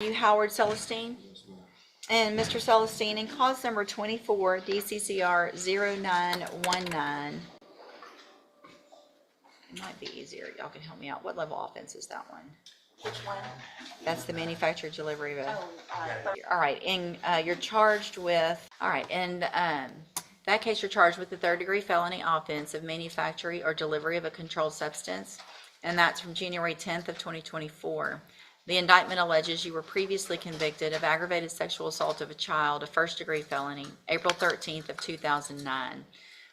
You Howard Celestine? And Mr. Celestine, in cause number 24, DCCR 0919. It might be easier. Y'all can help me out. What level offense is that one? Which one? That's the manufactured delivery of. Oh, All right, and you're charged with, all right, in that case, you're charged with the third-degree felony offense of manufacturing or delivery of a controlled substance, and that's from January 10th of 2024. The indictment alleges you were previously convicted of aggravated sexual assault of a child, a first-degree felony, April 13th of 2009.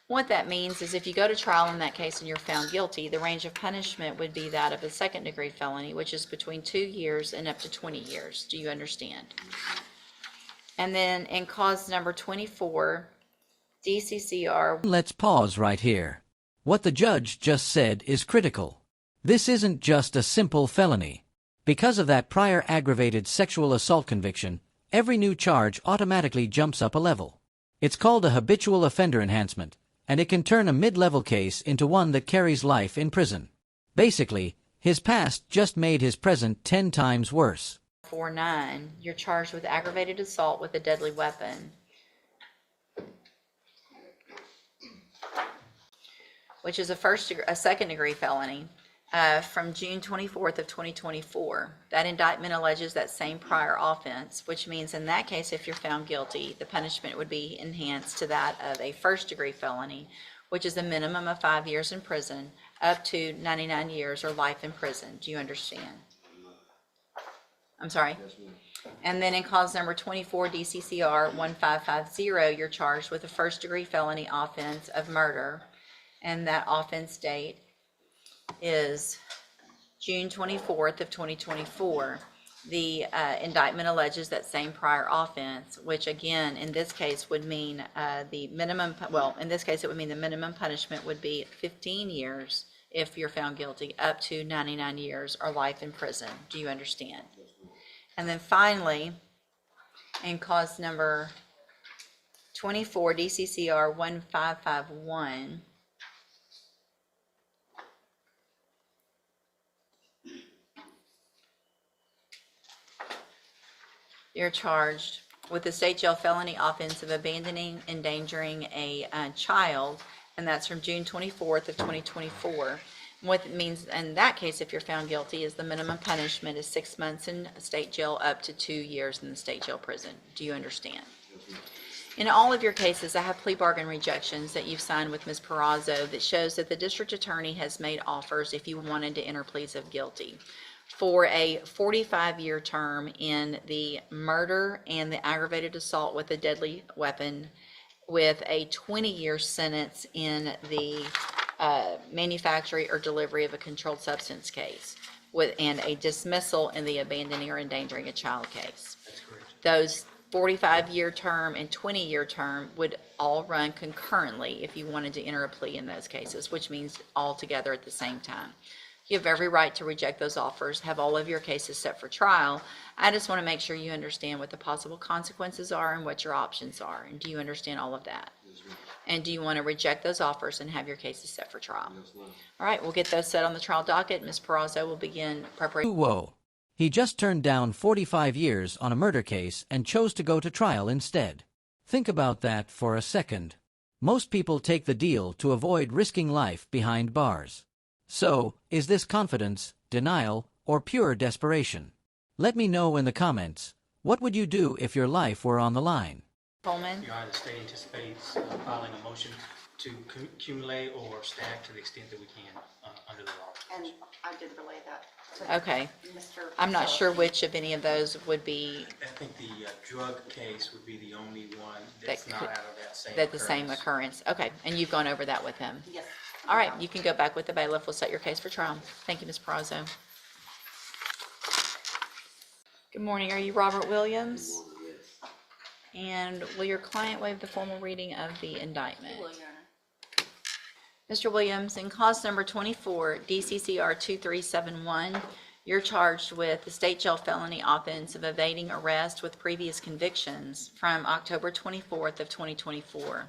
What that means is if you go to trial in that case and you're found guilty, the range of punishment would be that of a second-degree felony, which is between 2 years and up to 20 years. Do you understand? And then in cause number 24, DCCR. Let's pause right here. What the judge just said is critical. This isn't just a simple felony. Because of that prior aggravated sexual assault conviction, every new charge automatically jumps up a level. It's called a habitual offender enhancement, and it can turn a mid-level case into one that carries life in prison. Basically, his past just made his present 10 times worse. 49, you're charged with aggravated assault with a deadly weapon, which is a second-degree felony. From June 24th of 2024. That indictment alleges that same prior offense, which means in that case, if you're found guilty, the punishment would be enhanced to that of a first-degree felony, which is a minimum of 5 years in prison, up to 99 years or life in prison. Do you understand? I'm sorry? And then in cause number 24, DCCR 1550, you're charged with a first-degree felony offense of murder, and that offense date is June 24th of 2024. The indictment alleges that same prior offense, which again, in this case would mean the minimum punishment would be 15 years if you're found guilty, up to 99 years or life in prison. Do you understand? And then finally, in cause number 24, DCCR 1551, you're charged with the state jail felony offense of abandoning, endangering a child, and that's from June 24th of 2024. What it means in that case, if you're found guilty, is the minimum punishment is 6 months in state jail, up to 2 years in the state jail prison. Do you understand? In all of your cases, I have plea bargain rejections that you've signed with Ms. Perazzo that shows that the district attorney has made offers if you wanted to enter pleas of guilty for a 45-year term in the murder and the aggravated assault with a deadly weapon, with a 20-year sentence in the manufacturing or delivery of a controlled substance case, and a dismissal in the abandoning or endangering a child case. that's correct. Those 45-year term and 20-year term would all run concurrently if you wanted to enter a plea in those cases, which means all together at the same time. You have every right to reject those offers, have all of your cases set for trial. I just want to make sure you understand what the possible consequences are and what your options are. And do you understand all of that? And do you want to reject those offers and have your cases set for trial? All right, we'll get those set on the trial docket. Ms. Perazzo will begin preparation. Whoa. He just turned down 45 years on a murder case and chose to go to trial instead. Think about that for a second. Most people take the deal to avoid risking life behind bars. So, is this confidence, denial, or pure desperation? Let me know in the comments. What would you do if your life were on the line? Coleman? Your Honor, the state anticipates filing a motion to accumulate or stack to the extent that we can under the law. And I did relay that to Okay. Mr. I'm not sure Celestine. which of any of those would be I think the drug case would be the only one that's not could- out of that same the same occurrence. Okay, and you've gone over that with him. Yes. All right, you can go back with the bailiff. We'll set your case for trial. Thank you, Ms. Perazzo. Good morning. Are you Robert Williams? And will your client waive the formal reading of the indictment? Will, Your Honor. Mr. Williams, in cause number 24, DCCR 2371, you're charged with the state jail felony offense of evading arrest with previous convictions from October 24th of 2024.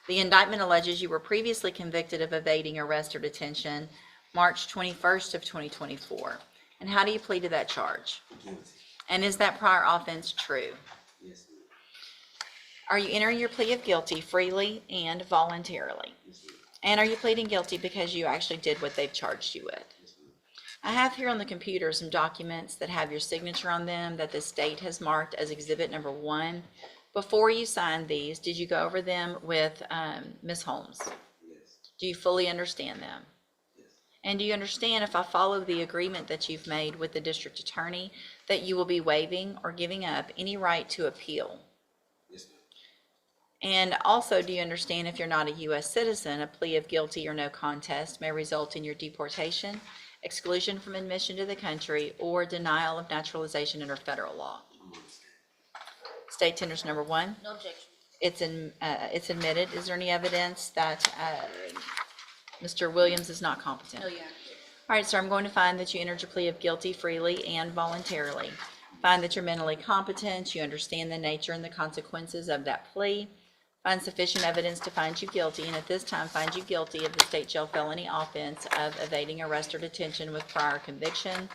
The indictment alleges you were previously convicted of evading arrest or detention March 21st of 2024. And how do you plead to that charge? Guilty. And is that prior offense true? Yes, ma'am. Are you entering your plea of guilty freely and voluntarily? Yes, ma'am. And are you pleading guilty because you actually did what they've charged you with? Yes, ma'am. I have here on the computer some documents that have your signature on them that the state has marked as exhibit number 1. Before you signed these, did you go over them with Ms. Holmes? Yes. Do you fully understand them? Yes. And do you understand, if I follow the agreement that you've made with the district attorney, that you will be waiving or giving up any right to appeal? Yes, ma'am. And also, do you understand, if you're not a U.S. citizen, a plea of guilty or no contest may result in your deportation, exclusion from admission to the country, or denial of naturalization under federal law? State tenders number 1. No objection. It's admitted. Is there any evidence that Mr. Williams is not competent? No, Your Honor. All right, sir, I'm going to find that you entered your plea of guilty freely and voluntarily. Find that you're mentally competent, you understand the nature and the consequences of that plea. Find sufficient evidence to find you guilty, and at this time find you guilty of the state jail felony offense of evading arrest or detention with prior conviction.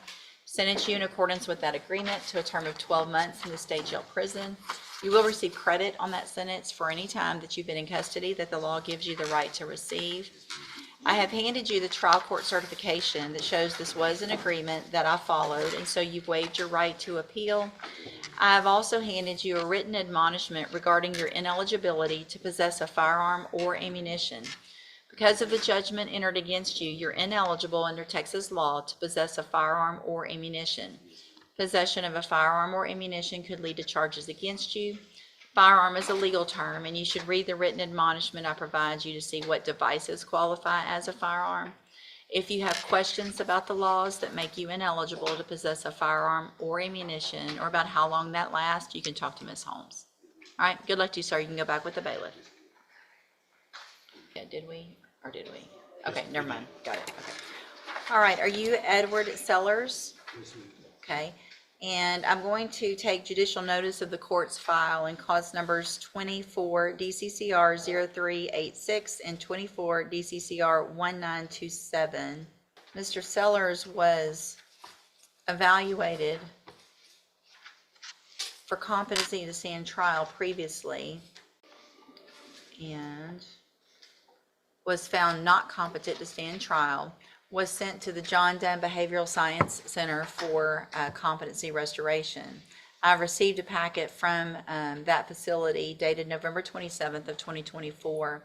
Sentence you in accordance with that agreement to a term of 12 months in the state jail prison. You will receive credit on that sentence for any time that you've been in custody that the law gives you the right to receive. I have handed you the trial court certification that shows this was an agreement that I followed, and so you've waived your right to appeal. I have also handed you a written admonishment regarding your ineligibility to possess a firearm or ammunition. Because of the judgment entered against you, you're ineligible under Texas law to possess a firearm or ammunition. Possession of a firearm or ammunition could lead to charges against you. Firearm is a legal term, and you should read the written admonishment I provide you to see what devices qualify as a firearm. If you have questions about the laws that make you ineligible to possess a firearm or ammunition, or about how long that lasts, you can talk to Ms. Holmes. All right, good luck to you, sir. You can go back with the bailiff. Yeah, did we? Okay, never mind. Got it. Okay. All right, are you Edward Sellers? Yes, ma'am. Okay, and I'm going to take judicial notice of the court's file and cause numbers 24 DCCR 0386 and 24 DCCR 1927. Mr. Sellers was evaluated for competency to stand trial previously and was found not competent to stand trial, was sent to the John Dunn Behavioral Science Center for competency restoration. I received a packet from that facility dated November 27th of 2024.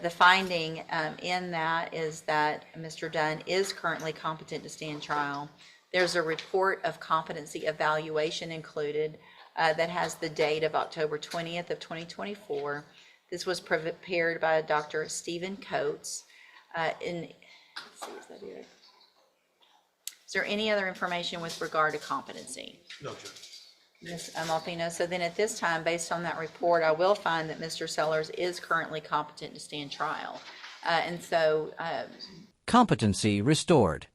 The finding in that is that Mr. Dunn is currently competent to stand trial. There's a report of competency evaluation included that has the date of October 20th of 2024. This was prepared by Dr. Stephen Coates. Let's see, is that it? Is there any other information with regard to competency? No, Judge. Ms. Malpino, so then at this time, based on that report, I will find that Mr. Sellers is currently competent to stand trial. Competency restored.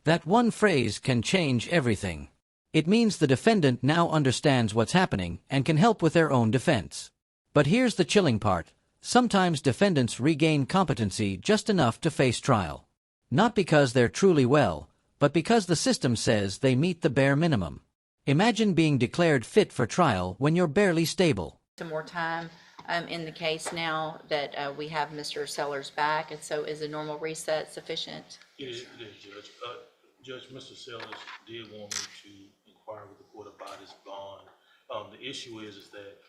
That one phrase can change everything. It means the defendant now understands what's happening and can help with their own defense. But here's the chilling part. Sometimes defendants regain competency just enough to face trial. Not because they're truly well, but because the system says they meet the bare minimum. Imagine being declared fit for trial when you're barely stable. Some more time in the case now that we have Mr. Sellers back, and so is a normal reset sufficient? It is, Judge. Judge, Mr. Sellers did want me to inquire with the court about his bond. The issue is that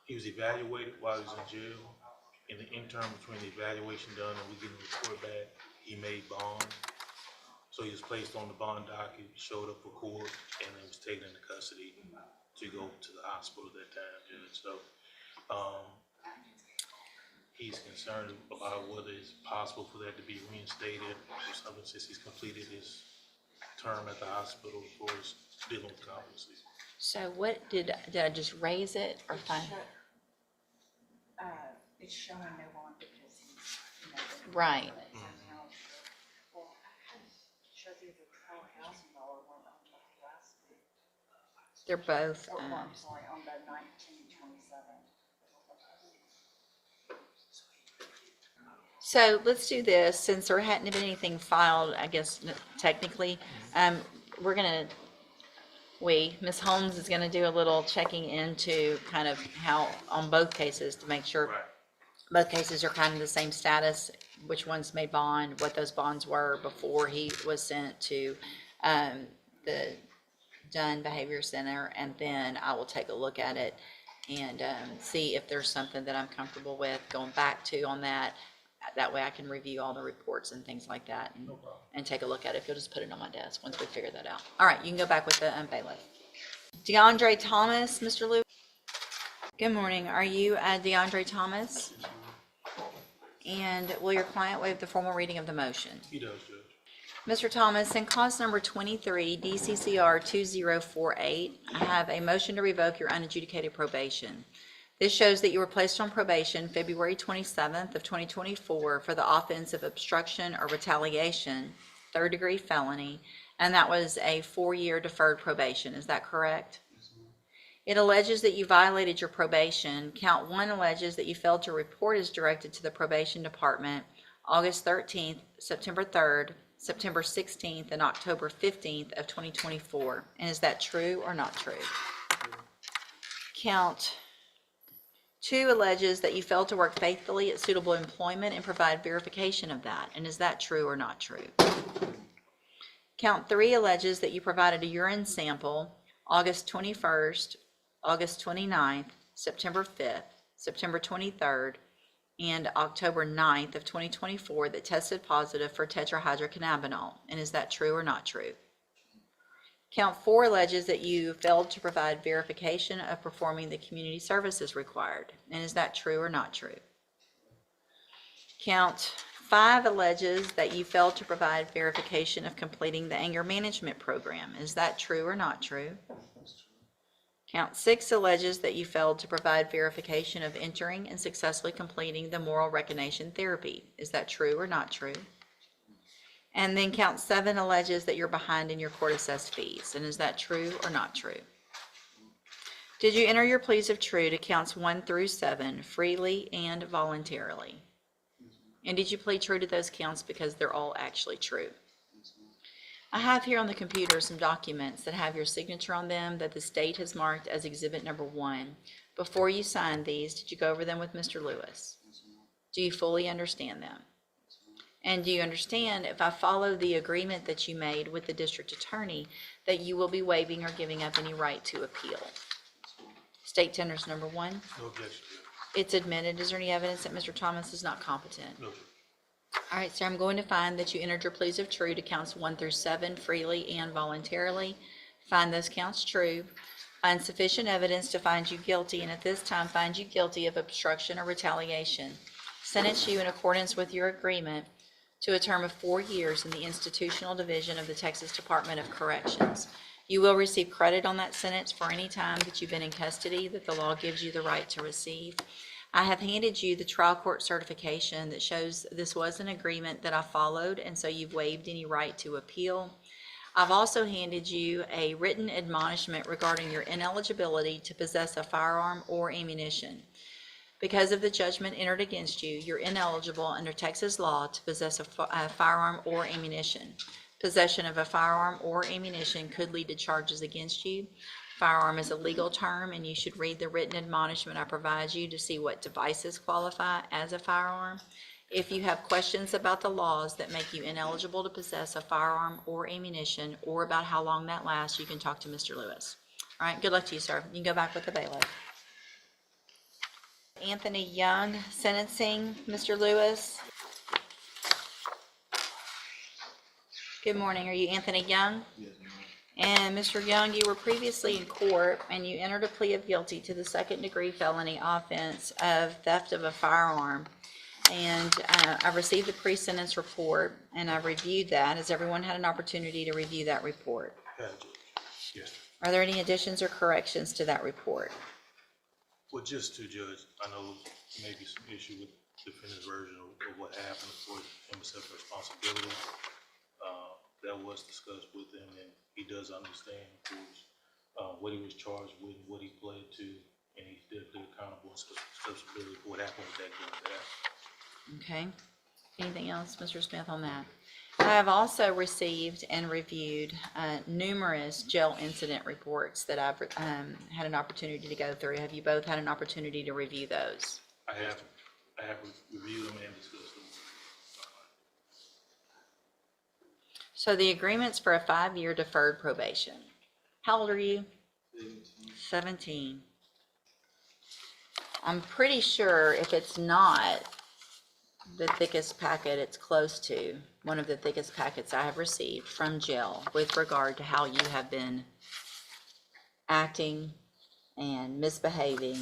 he was evaluated while he was in jail. In the interim between the evaluation done and we getting the report back, he made bond. So he was placed on the bond docket, showed up for court, and then was taken into custody to go to the hospital at that time, Judge. So he's concerned about whether it's possible for that to be reinstated or something since he's completed his term at the hospital as far as dealing with competency. So what did I just raise it or find? It's showing no one because he's, Right. Well, shows you the $12,000 one on the last, They're both. I'm sorry, on the 1927. So let's do this, since there hadn't been anything filed, I guess technically, we're gonna Ms. Holmes is gonna do a little checking into kind of how, on both cases, to make sure Right. both cases are kind of the same status, which ones made bond, what those bonds were before he was sent to the Dunn Behavior Center, and then I will take a look at it and see if there's something that I'm comfortable with going back to on that. That way I can review all the reports and things like that and take a look at it. If you'll just put it on my desk once we figure that out. All right, you can go back with the bailiff. DeAndre Thomas, Mr. Lewis. Good morning. Are you DeAndre Thomas? And will your client waive the formal reading of the motion? He does, Judge. Mr. Thomas, in cause number 23, DCCR 2048, I have a motion to revoke your unadjudicated probation. This shows that you were placed on probation February 27th of 2024 for the offense of obstruction or retaliation, third-degree felony, and that was a 4-year deferred probation. Is that correct? It alleges that you violated your probation. Count 1 alleges that you failed to report as directed to the probation department August 13th, September 3rd, September 16th, and October 15th of 2024. And is that true or not true? Count 2 alleges that you failed to work faithfully at suitable employment and provide verification of that. And is that true or not true? Count 3 alleges that you provided a urine sample August 21st, August 29th, September 5th, September 23rd, and October 9th of 2024 that tested positive for tetrahydrocannabinol. And is that true or not true? Count 4 alleges that you failed to provide verification of performing the community services required. And is that true or not true? Count 5 alleges that you failed to provide verification of completing the anger management program. Is that true or not true? Count 6 alleges that you failed to provide verification of entering and successfully completing the moral recognition therapy. Is that true or not true? And then count 7 alleges that you're behind in your court-assessed fees. And is that true or not true? Did you enter your pleas of true to counts 1 through 7 freely and voluntarily? And did you plead true to those counts because they're all actually true? I have here on the computer some documents that have your signature on them that the state has marked as exhibit number 1. Before you signed these, did you go over them with Mr. Lewis? Do you fully understand them? And do you understand, if I follow the agreement that you made with the district attorney, that you will be waiving or giving up any right to appeal? State tenders number 1. No objection, Judge. It's admitted. Is there any evidence that Mr. Thomas is not competent? No, Judge. All right, sir, I'm going to find that you entered your pleas of true to counts 1 through 7 freely and voluntarily. Find those counts true. Find sufficient evidence to find you guilty, and at this time find you guilty of obstruction or retaliation. Sentence you in accordance with your agreement to a term of 4 years in the institutional division of the Texas Department of Corrections. You will receive credit on that sentence for any time that you've been in custody that the law gives you the right to receive. I have handed you the trial court certification that shows this was an agreement that I followed, and so you've waived any right to appeal. I've also handed you a written admonishment regarding your ineligibility to possess a firearm or ammunition. Because of the judgment entered against you, you're ineligible under Texas law to possess a firearm or ammunition. Possession of a firearm or ammunition could lead to charges against you. Firearm is a legal term, and you should read the written admonishment I provide you to see what devices qualify as a firearm. If you have questions about the laws that make you ineligible to possess a firearm or ammunition, or about how long that lasts, you can talk to Mr. Lewis. All right, good luck to you, sir. You can go back with the bailiff. Anthony Young, sentencing. Mr. Lewis. Good morning. Are you Anthony Young? Yes, ma'am. And Mr. Young, you were previously in court and you entered a plea of guilty to the second-degree felony offense of theft of a firearm. And I received the pre-sentence report and I reviewed that. Has everyone had an opportunity to review that report? Yeah, Judge. Yes. Are there any additions or corrections to that report? Well, just to Judge, I know maybe some issue with the defendant's version of what happened for him to accept responsibility. That was discussed with him, and he does understand, of course, what he was charged with, what he pled to, and he's definitely accountable and responsibility for what happened with that going back. Okay. Anything else, Mr. Smith, on that? I have also received and reviewed numerous jail incident reports that I've had an opportunity to go through. Have you both had an opportunity to review those? I have reviewed them and discussed them. So the agreement's for a 5-year deferred probation. How old are you? 17. I'm pretty sure if it's not the thickest packet, it's close to one of the thickest packets I have received from jail with regard to how you have been acting and misbehaving,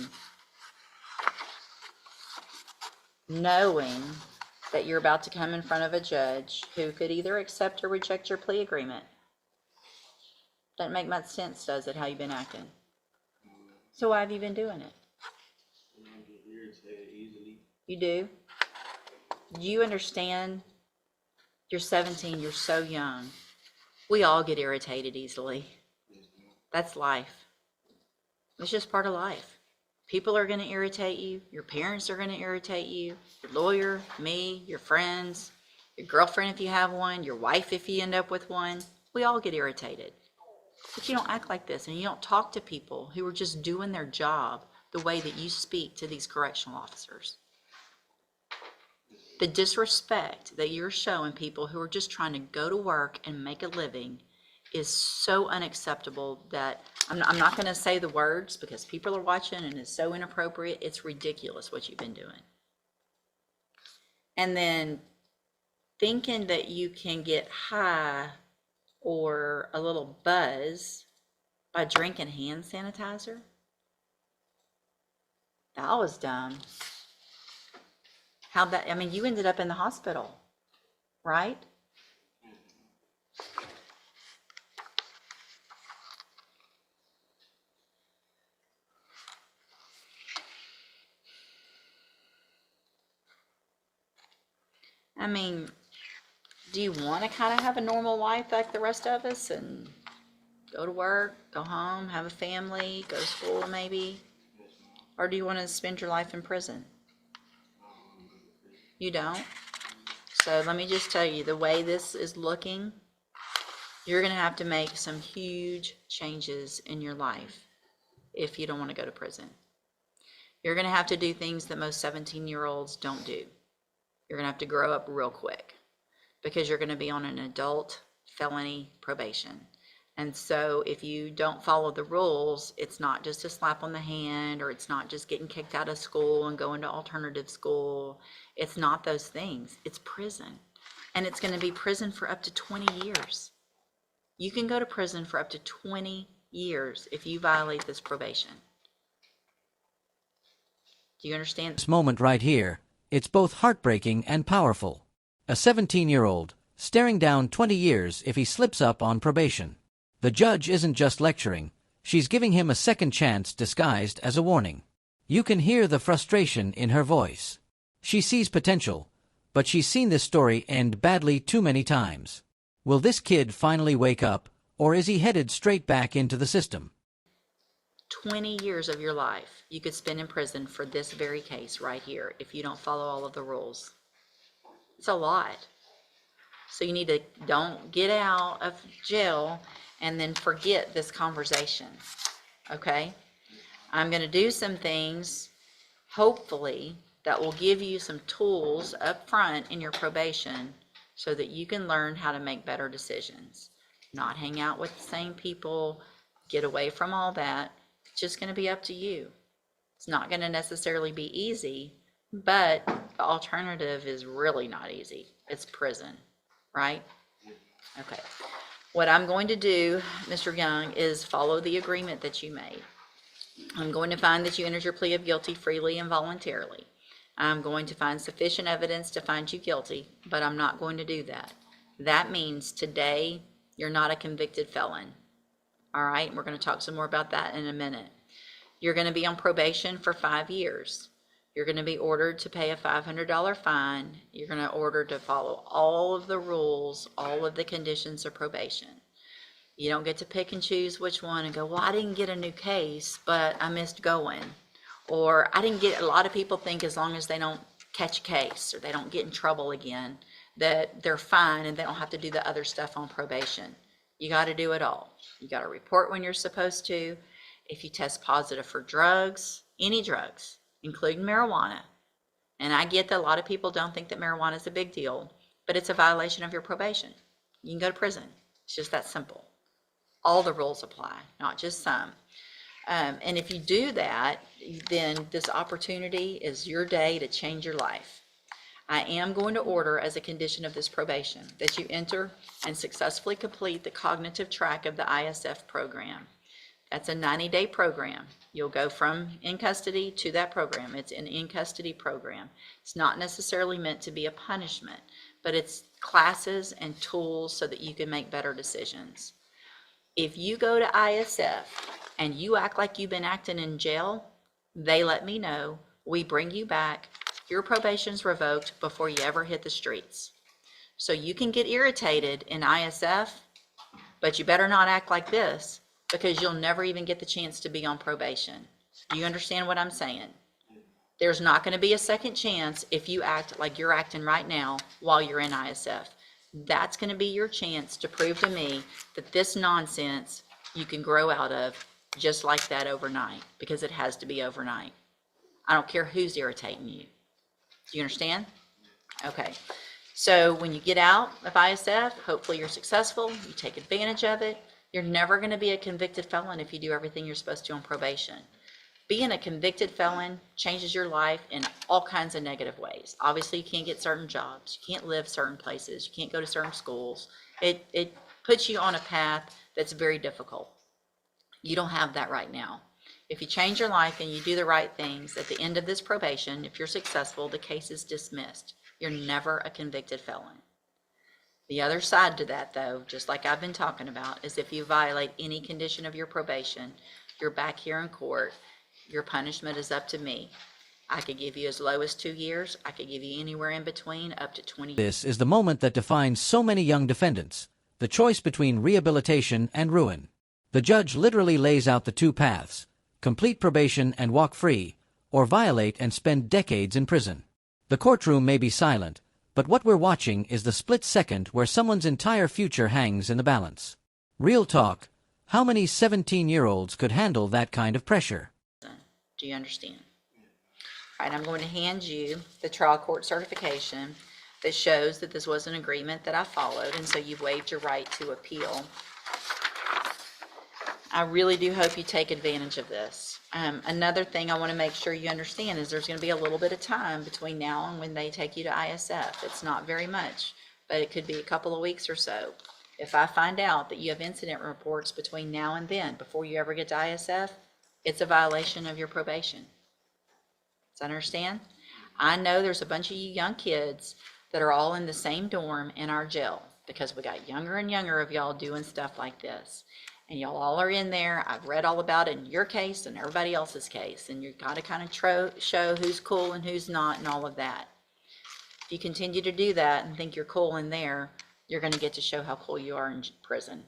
knowing that you're about to come in front of a judge who could either accept or reject your plea agreement. Doesn't make much sense, does it, how you've been acting? So why have you been doing it? I get irritated easily. You do? Do you understand? You're 17, you're so young. We all get irritated easily. That's life. It's just part of life. People are going to irritate you. Your parents are going to irritate you. Your lawyer, me, your friends, your girlfriend if you have one, your wife if you end up with one. We all get irritated. But you don't act like this, and you don't talk to people who are just doing their job the way that you speak to these correctional officers. The disrespect that you're showing people who are just trying to go to work and make a living is so unacceptable that I'm not going to say the words because people are watching and it's so inappropriate. It's ridiculous what you've been doing. And then thinking that you can get high or a little buzz by drinking hand sanitizer. That was dumb. How'd that, I mean, you ended up in the hospital, right? I mean, do you want to kind of have a normal life like the rest of us and go to work, go home, have a family, go to school maybe? Or do you want to spend your life in prison? You don't? So let me just tell you, the way this is looking, you're going to have to make some huge changes in your life if you don't want to go to prison. You're going to have to do things that most 17-year-olds don't do. You're going to have to grow up real quick because you're going to be on an adult felony probation. And so if you don't follow the rules, it's not just a slap on the hand, or it's not just getting kicked out of school and going to alternative school. It's not those things. It's prison. And it's going to be prison for up to 20 years. You can go to prison for up to 20 years if you violate this probation. Do you understand? This moment right here, it's both heartbreaking and powerful. A 17-year-old staring down 20 years if he slips up on probation. The judge isn't just lecturing, she's giving him a second chance disguised as a warning. You can hear the frustration in her voice. She sees potential, but she's seen this story end badly too many times. Will this kid finally wake up, or is he headed straight back into the system? 20 years of your life you could spend in prison for this very case right here if you don't follow all of the rules. It's a lot. So you need to don't get out of jail and then forget this conversation, okay? I'm going to do some things, hopefully, that will give you some tools up front in your probation so that you can learn how to make better decisions. Not hang out with the same people, get away from all that. It's just going to be up to you. It's not going to necessarily be easy, but the alternative is really not easy. It's prison, right? Okay. What I'm going to do, Mr. Young, is follow the agreement that you made. I'm going to find that you entered your plea of guilty freely and voluntarily. I'm going to find sufficient evidence to find you guilty, but I'm not going to do that. That means today you're not a convicted felon. All right, we're going to talk some more about that in a minute. You're going to be on probation for 5 years. You're going to be ordered to pay a $500 fine. You're going to order to follow all of the rules, all of the conditions of probation. You don't get to pick and choose which one and go, well, I didn't get a new case, but I missed going. Or I didn't get, a lot of people think as long as they don't catch a case or they don't get in trouble again, that they're fine and they don't have to do the other stuff on probation. You got to do it all. You got to report when you're supposed to. If you test positive for drugs, any drugs, including marijuana, and I get that a lot of people don't think that marijuana is a big deal, but it's a violation of your probation. You can go to prison. It's just that simple. All the rules apply, not just some. And if you do that, then this opportunity is your day to change your life. I am going to order as a condition of this probation that you enter and successfully complete the cognitive track of the ISF program. That's a 90-day program. You'll go from in custody to that program. It's an in-custody program. It's not necessarily meant to be a punishment, but it's classes and tools so that you can make better decisions. If you go to ISF and you act like you've been acting in jail, they let me know. We bring you back. Your probation's revoked before you ever hit the streets. So you can get irritated in ISF, but you better not act like this, because you'll never even get the chance to be on probation. Do you understand what I'm saying? There's not going to be a second chance if you act like you're acting right now while you're in ISF. That's going to be your chance to prove to me that this nonsense you can grow out of just like that overnight, because it has to be overnight. I don't care who's irritating you. Do you understand? Okay. So when you get out of ISF, hopefully you're successful, you take advantage of it. You're never going to be a convicted felon if you do everything you're supposed to on probation. Being a convicted felon changes your life in all kinds of negative ways. Obviously, you can't get certain jobs. You can't live certain places. You can't go to certain schools. It puts you on a path that's very difficult. You don't have that right now. If you change your life and you do the right things, at the end of this probation, if you're successful, the case is dismissed. You're never a convicted felon. The other side to that, though, just like I've been talking about, is if you violate any condition of your probation, you're back here in court. Your punishment is up to me. I could give you as low as 2 years. I could give you anywhere in between, up to 20 years. This is the moment that defines so many young defendants, the choice between rehabilitation and ruin. The judge literally lays out the two paths: complete probation and walk free, or violate and spend decades in prison. The courtroom may be silent, but what we're watching is the split second where someone's entire future hangs in the balance. Real talk, how many 17-year-olds could handle that kind of pressure? Do you understand? All right, I'm going to hand you the trial court certification that shows that this was an agreement that I followed, and so you've waived your right to appeal. I really do hope you take advantage of this. Another thing I want to make sure you understand is there's going to be a little bit of time between now and when they take you to ISF. It's not very much, but it could be a couple of weeks or so. If I find out that you have incident reports between now and then, before you ever get to ISF, it's a violation of your probation. Does that understand? I know there's a bunch of you young kids that are all in the same dorm in our jail, because we got younger and younger of y'all doing stuff like this. And y'all all are in there. I've read all about it in your case and everybody else's case. And you've got to kind of show who's cool and who's not and all of that. If you continue to do that and think you're cool in there, you're going to get to show how cool you are in prison.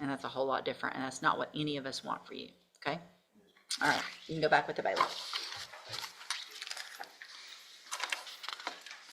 And that's a whole lot different. And that's not what any of us want for you. Okay? All right. You can go back with the bailiff.